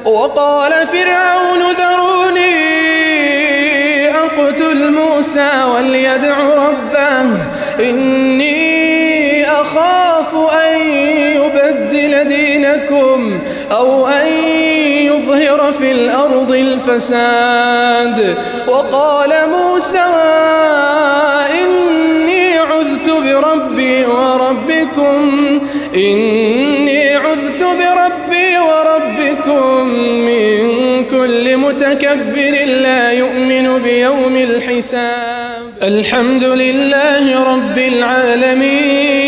وقال فرعون ذروني أقتل موسى وليدع ربه إني أخاف أن يبدل دينكم أو أن يظهر في الأرض الفساد. وقال موسى إني عذت بربي وربكم من كل متكبر لا يؤمن بيوم الحساب. الحمد لله رب العالمين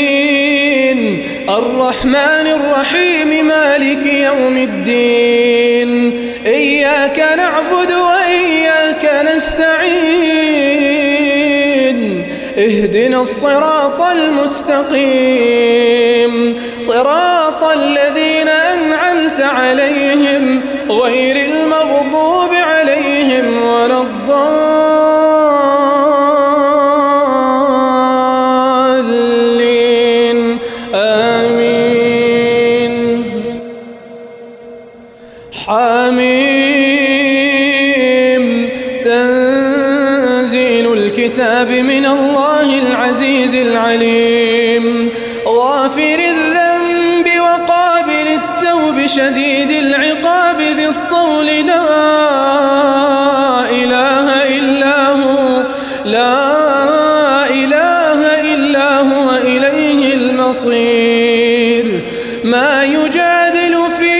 الرحمن الرحيم مالك يوم الدين إياك نعبد وإياك نستعين اهدنا الصراط المستقيم صراط الذين أنعمت عليهم غير المغضوب عليهم ولا الضالين آمين. حميم تنزيل الكتاب من الله العزيز العليم غافر الذنب وقابل التوب شديد العقاب ذي الطول لا إله إلا هو إليه المصير. ما يجادل في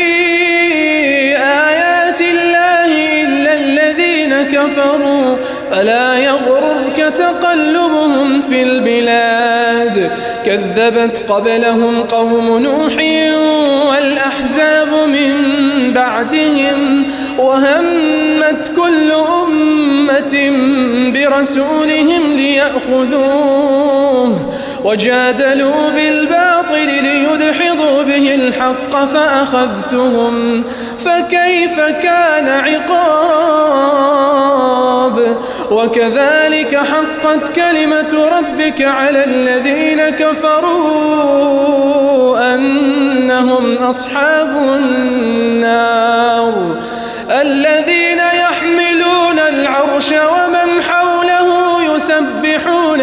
آيات الله إلا الذين كفروا فلا يغررك تقلبهم في البلاد. كذبت قبلهم قوم نوح والأحزاب من بعدهم وهمت كل أمة برسولهم ليأخذوه وجادلوا بالباطل ليدحضوا به الحق فأخذتهم فكيف كان عقاب. وكذلك حقت كلمة ربك على الذين كفروا أنهم أصحاب النار. الذين يحملون العرش ومن حوله يسبحون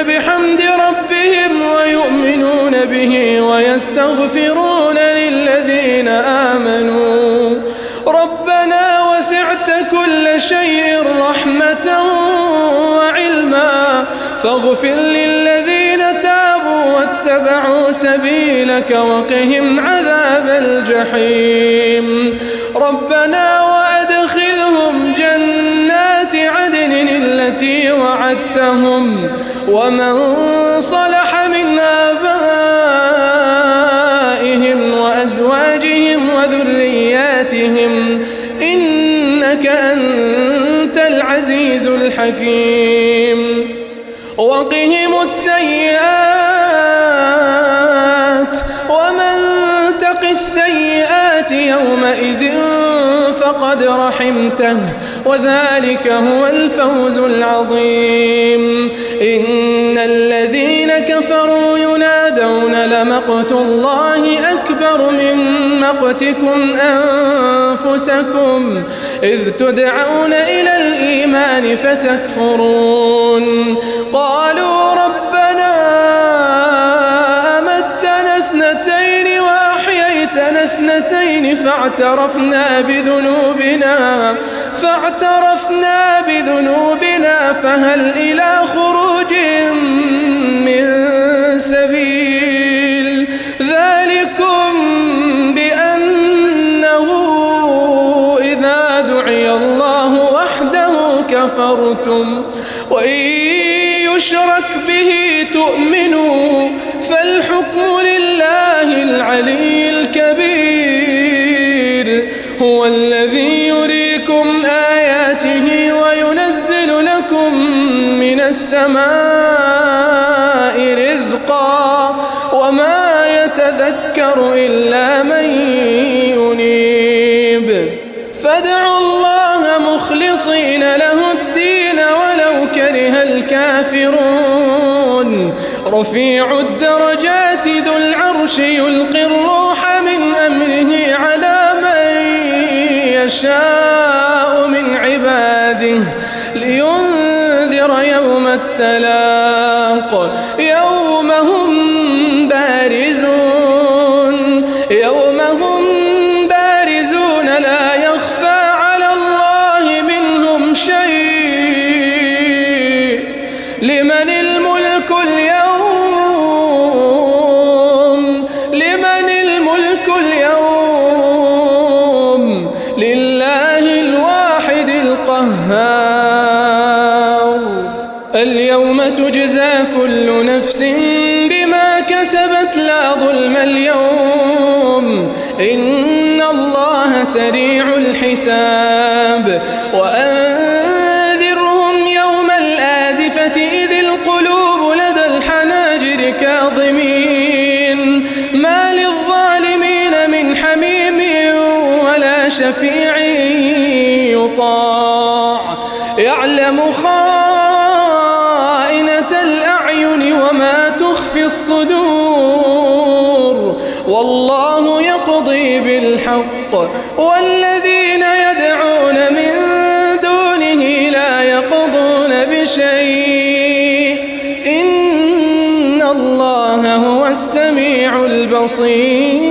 بحمد ربهم ويؤمنون به ويستغفرون للذين آمنوا ربنا وسعت كل شيء رحمة وعلما فاغفر للذين تابوا واتبعوا سبيلك وقهم عذاب الجحيم. ربنا وأدخلهم جنات عدن التي وعدتهم ومن صلح من آبائهم وأزواجهم وذرياتهم إنك أنت العزيز الحكيم. وقهم السيئات ومن تق السيئات يومئذ فقد رحمته وذلك هو الفوز العظيم. إن الذين كفروا ينادون لمقت الله أكبر من مقتكم أنفسكم إذ تدعون إلى الإيمان فتكفرون. قالوا ربنا أمتنا اثنتين وأحييتنا اثنتين فاعترفنا بذنوبنا فهل إلى خروج من سبيل. ذلكم بأنه إذا دعي الله وحده كفرتم وإن يشرك به تؤمنوا فالحكم لله العلي الكبير. هو الذي يريكم آياته وينزل لكم من السماء رزقا وما يتذكر إلا من ينيب. فادعوا الله مخلصين له الدين ولو كره الكافرون. رفيع الدرجات ذو العرش يلقي الروح يشاء من عباده لينذر يوم التلاق يوم هم بارزون لا يخفى على الله منهم شيء لمن الملك اليوم لله الواحد القهار اليوم تجزى كل نفس بما كسبت لا ظلم اليوم إن الله سريع الحساب وأنذرهم يوم الآزفة إذ القلوب لدى الحناجر كاظمين ما للظالمين من حميم ولا شفيع يطاع يعلم خائنة الأعين وما تخفي الصدور والله يقضي بالحق والذين يدعون من دونه لا يقضون بشيء إن الله هو السميع البصير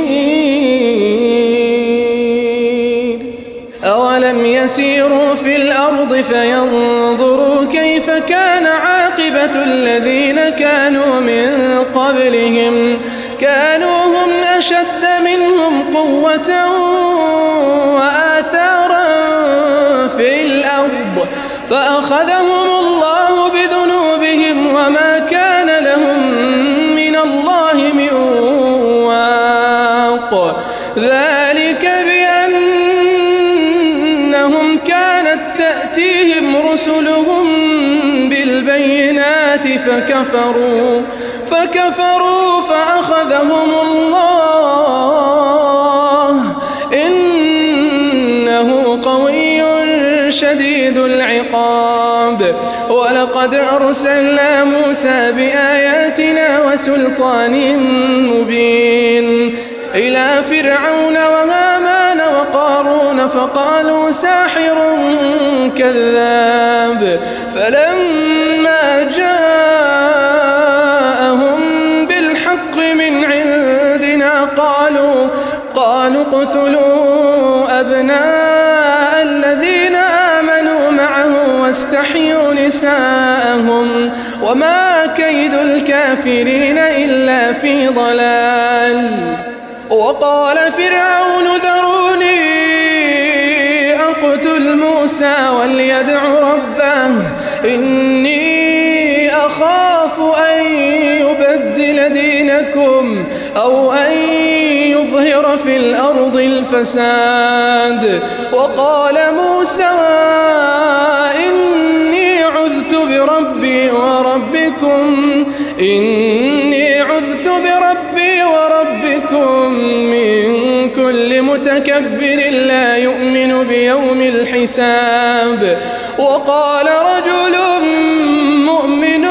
أولم يسيروا في الأرض فينظروا كيف كان عاقبة الذين كانوا من قبلهم كانوا هم أشد منهم قوة وآثارا في الأرض فأخذهم الله بذنوبهم وما كان لهم من الله من واق ذلك بأنهم كانت تأتيهم رسلهم بالبينات فكفروا فأخذهم الله إنه قوي شديد العقاب ولقد أرسلنا موسى بآياتنا وسلطان مبين إلى فرعون وهامان وقارون فقالوا ساحر كذاب فلما جاءهم بالحق من عندنا قالوا اقتلوا أبناء الذين آمنوا معه واستحيوا نساءهم وما كيد الكافرين إلا في ضلال وقال فرعون ذروني أقتل موسى وليدع ربه إني أخاف أن يبدل دينكم أو أن يظهر في الأرض الفساد وقال موسى إني عذت بربكم من كل متكبر لا يؤمن بيوم الحساب وقال رجل مؤمن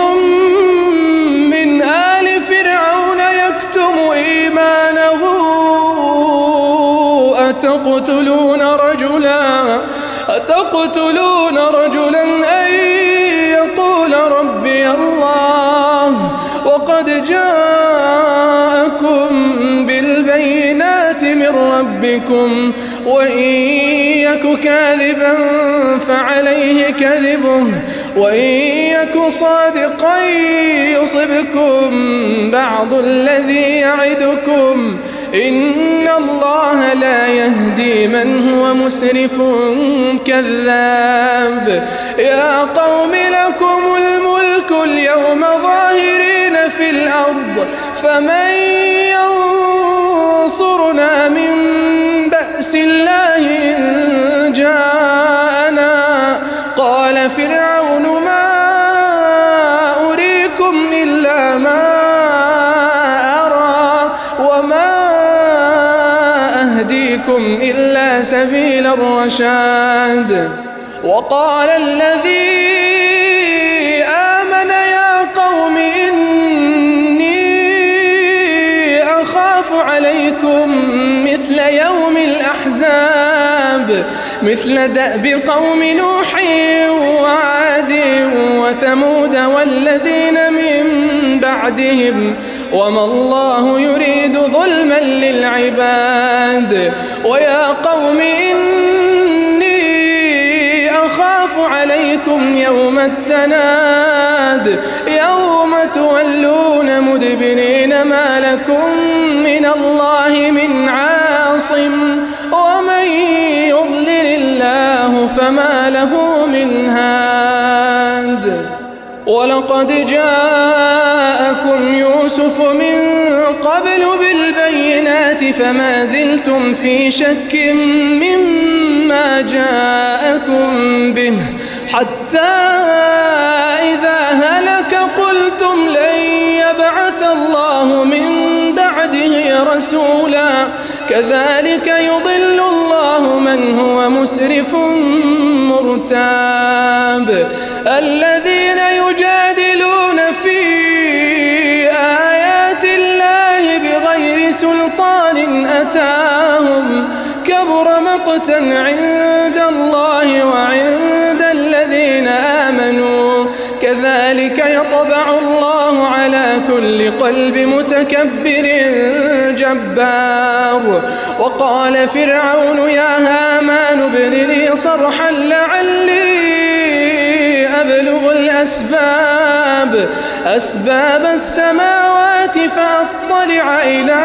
من آل فرعون يكتم إيمانه أتقتلون رجلا أن يقول ربي الله وقد جاءكم بالبينات من ربكم وإن يك كاذبا فعليه كذبه وإن يك صادقا يصبكم بعض الذي يعدكم إن الله لا يهدي من هو مسرف كذاب يا قوم لكم الملك اليوم ظاهرين في الأرض فمن ينصرنا من بأس الله إن جاءنا قال فرعون ما أريكم إلا ما أرى وما أهديكم إلا سبيل الرشاد وقال الذي آمن يا قوم إني أخاف عليكم مثل يوم الأحزاب مثل دأب قوم نوح وعاد وثمود والذين من بعدهم وما الله يريد ظلما للعباد ويا قوم إني أخاف عليكم يوم التناد يوم تولون مدبرين ما لكم من الله من عاصم ومن يضلل الله فما له من هاد ولقد جاءكم يوسف من قبل بالبينات فما زلتم في شك مما جاءكم به حتى إذا هلك قلتم لن يبعث الله من بعده رسولا كذلك يضل الله من هو مسرف مرتاب الذين يجادلون في آيات الله بغير سلطان أتاهم كبر مقتا عند الله وعند الذين آمنوا كذلك يطبع الله على كل قلب متكبر جبار وقال فرعون يا هامان ابن لي صرحا لعلي أبلغ أسباب السماوات فأطلع إلى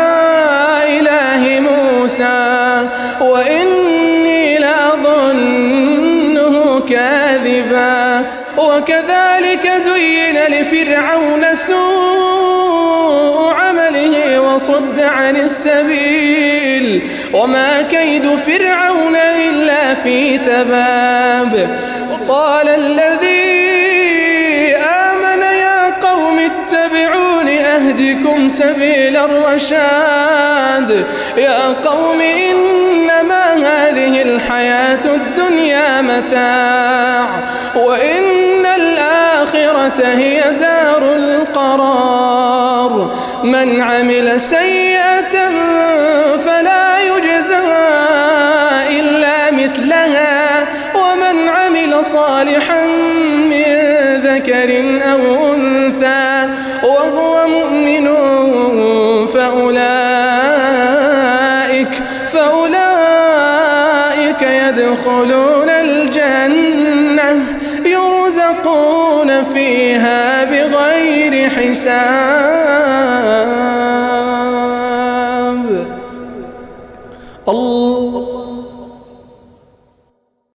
إله موسى وإني لأظنه كاذبا وكذلك زين لفرعون سوء عمله وصد عن السبيل وما كيد فرعون إلا في تباب وقال الذي آمن يا قوم اتبعون أهدكم سبيل الرشاد يا قوم إنما هذه الحياة الدنيا متاع وإن الآخرة هي دار القرار من عمل سيئة فلا يجزى إلا مثلها ومن عمل صالحا من ذكر أو أنثى وهو مؤمن فأولئك يدخلون الجنة يرزقون فيها بغير حساب